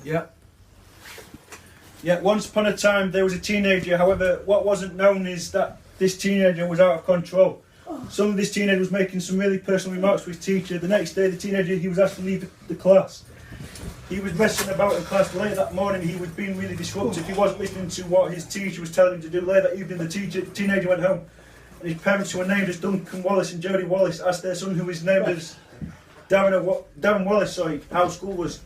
Yeah. Yeah, once upon a time there was a teenager, however, what wasn't known is that this teenager was out of control. Some of this teenager was making some really personal remarks to his teacher. The next day, the teenager, he was asked to leave the class. He was messing about in class. Later that morning, he was being really disruptive. He wasn't listening to what his teacher was telling him to do. Later that evening, the teenager went home, and his parents, who were named as Duncan Wallace and Jodie Wallace, asked their son, who is named as Darren Wallace, how school was.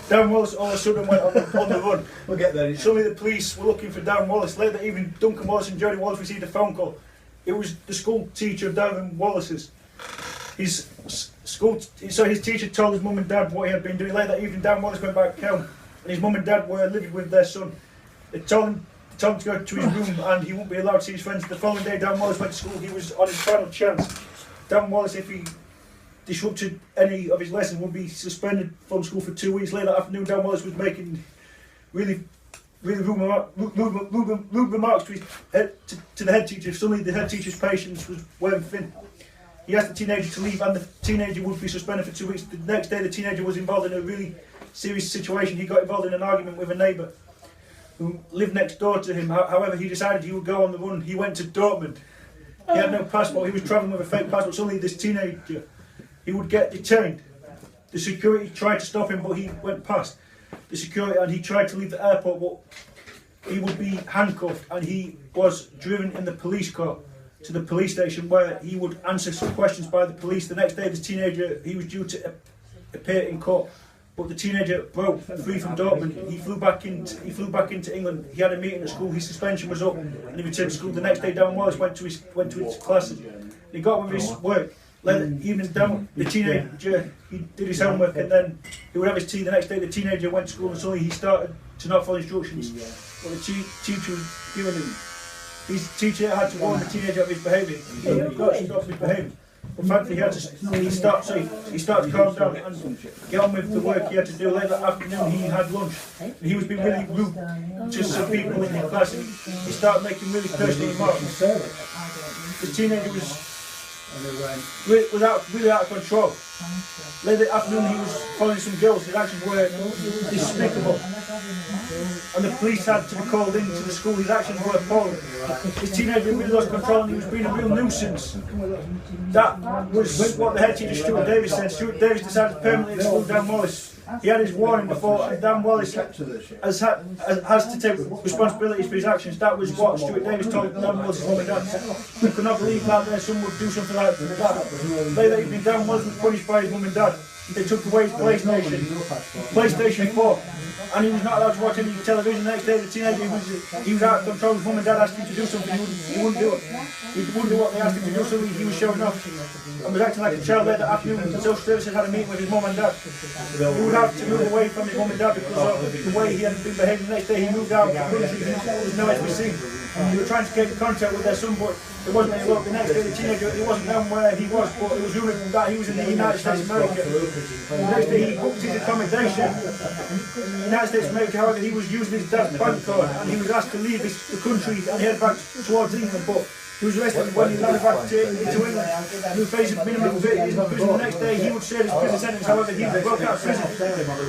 Darren Wallace all of a sudden went on the run. We'll get there. Suddenly the police were looking for Darren Wallace. Later that evening, Duncan Wallace and Jodie Wallace received a phone call. It was the school teacher of Darren Wallace's. His teacher told his mum and dad what he had been doing. Later that evening, Darren Wallace went back home, and his mum and dad were living with their son. They told him to go to his room, and he wouldn't be allowed to see his friends. The following day, Darren Wallace went to school. He was on his final chance. Darren Wallace, if he disrupted any of his lessons, would be suspended from school for 2 weeks. Later that afternoon, Darren Wallace was making really rude remarks to the head teacher. Suddenly the head teacher's patience was wearing thin. He asked the teenager to leave, and the teenager would be suspended for 2 weeks. The next day the teenager was involved in a really serious situation. He got involved in an argument with a neighbour who lived next door to him. However, he decided he would go on the run. He went to Dortmund. He had no passport. He was travelling with a fake passport. Suddenly this teenager, he would get detained. The security tried to stop him, but he went past the security, and he tried to leave the airport, but he would be handcuffed, and he was driven in the police car to the police station, where he would answer some questions by the police. The next day, the teenager, he was due to appear in court, but the teenager broke free from Dortmund. He flew back into England. He had a meeting at school. His suspension was up, and he returned to school. The next day, Darren Wallace went to his classes. He got on with his work. Later evening, the teenager, he did his homework, and then he would have his tea. The next day, the teenager went to school, and suddenly he started to not follow instructions. What the teacher was giving him. His teacher had to warn the teenager of his behaviour. He got to stop his behaviour. But thankfully, he started to calm down and get on with the work he had to do. Later that afternoon, he had lunch. And he was being really rude to some people in the class, and he started making really personal remarks. The teenager was really out of control. Later that afternoon, he was following some girls. His actions were despicable, and the police had to be called into the school. His actions were appalling. His teenager really lost control, and he was being a real nuisance. That was what the head teacher, Stuart Davis, said. Stuart Davis decided to permanently exclude Darren Wallace. He had his warning before, and Darren Wallace has to take responsibilities for his actions. That was what Stuart Davis told Darren Wallace's mum and dad. He could not believe that their son would do something like that. Later that evening, Darren Wallace was punished by his mum and dad. They took away his PlayStation 4, and he was not allowed to watch any television. The next day, the teenager, he was out of control. His mum and dad asked him to do something, he wouldn't do it. He wouldn't do what they asked him to do, so he was showing off and was acting like a child. Later that afternoon, the social services had a meeting with his mum and dad. He would have to move away from his mum and dad because of the way he had been behaving. The next day, he moved out of the country. There was nowhere to be seen. They were trying to get in contact with their son, but there wasn't any luck. The next day, the teenager, it wasn't known where he was, but it was rumoured that he was in the United States of America. The next day, he booked his accommodation in the United States of America. However, he was using his dad's bank card, and he was asked to leave the country and head back towards England, but he was arrested when he landed back into England. He was facing minimum 30 years in prison. The next day, he would serve his prison sentence. However, he broke out of prison.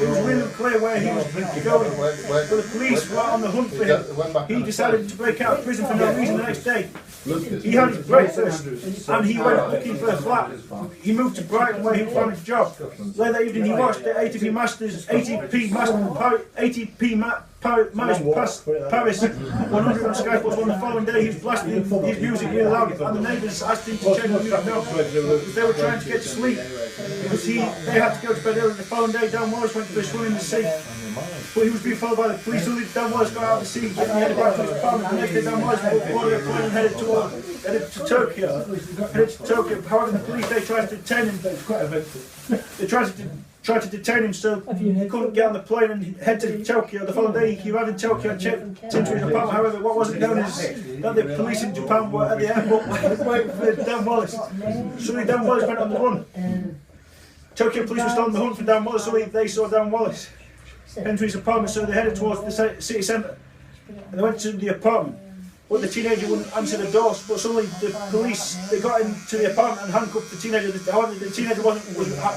It was really clear where he was going, but the police were on the hunt for him. He decided to break out of prison for no reason. The next day, he had his breakfast, and he went looking for a flat. He moved to Brighton, where he found his job. Later that evening, he watched the ATP Paris 100 on Sky Sports 1. The following day, he was blasting his music really loud, and the neighbours asked him to change the music down because they were trying to get to sleep. Because they had to go to bed early. The following day, Darren Wallace went for a swim in the sea, but he was being followed by the police. Suddenly, Darren Wallace got out of the sea and headed back to his apartment. The next day, Darren Wallace boarded a plane and headed to Tokyo. However, the police, they tried to detain him. They tried to detain him, so he couldn't get on the plane and head to Tokyo. The following day, he arrived in Tokyo and checked into his apartment. However, what wasn't known is that the police in Japan were at the airport waiting for Darren Wallace. Suddenly, Darren Wallace went on the run. Tokyo police were still on the hunt for Darren Wallace, so they saw Darren Wallace enter his apartment, so they headed towards the city centre. And they went to the apartment. but the teenager wouldn't answer the door. But suddenly the police, they got into the apartment and handcuffed the teenager. The teenager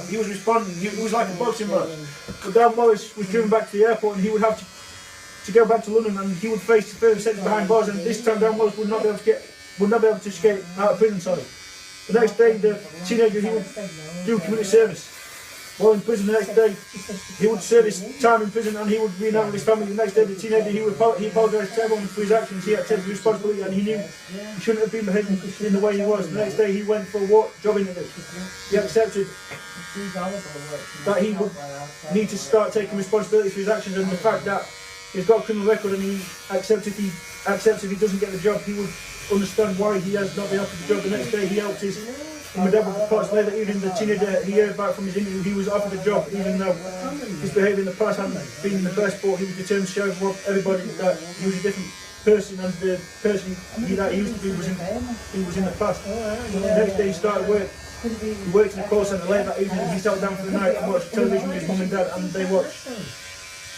he was responding. It was like a boxing match. But Dan Wallace was driven back to the airport, and he would have to go back to London, and he would face the further sentence behind bars. And this time, Dan Wallace would not be able to escape out of prison. Sorry. The next day, the teenager, he would do community service. While in prison the next day, he would serve his time in prison and he would reunite with his family. The next day, the teenager, he apologised to everyone for his actions. He had taken responsibility and he knew he shouldn't have been behaving in the way he was. The next day, he went for a job interview. He accepted that he would need to start taking responsibility for his actions, and the fact that he's got a criminal record and he accepts if he doesn't get the job, he would understand why he has not been offered the job. The next day, he helped his Madame reports later, even the teenager he heard back from his interview, he was offered a job, even though his behaviour in the past hadn't been the best, but he was determined to show everybody that he was a different person, and the person that he used to be was in the past. The next day he started work. He worked in the call centre. Later that evening he settled down for the night and watched television with his mum and dad, and they watched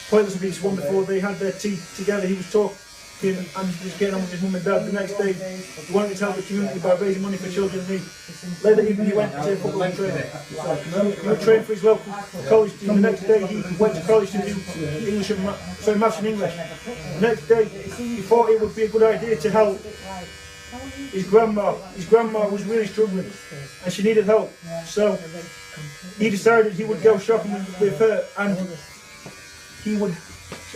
Pointless Beach one before they had their tea together. He was talking and just getting on with his mum and dad. The next day, he wanted to help the community by raising money for children in need. Later evening, he went to football and training. He would train for his local college team. The next day, he went to college to do maths and English. The next day, he thought it would be a good idea to help his grandma. His grandma was really struggling and she needed help. So he decided he would go shopping with her and he would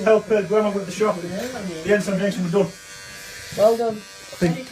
help her grandma with the shopping. The Jenkinson were done. Well done. I think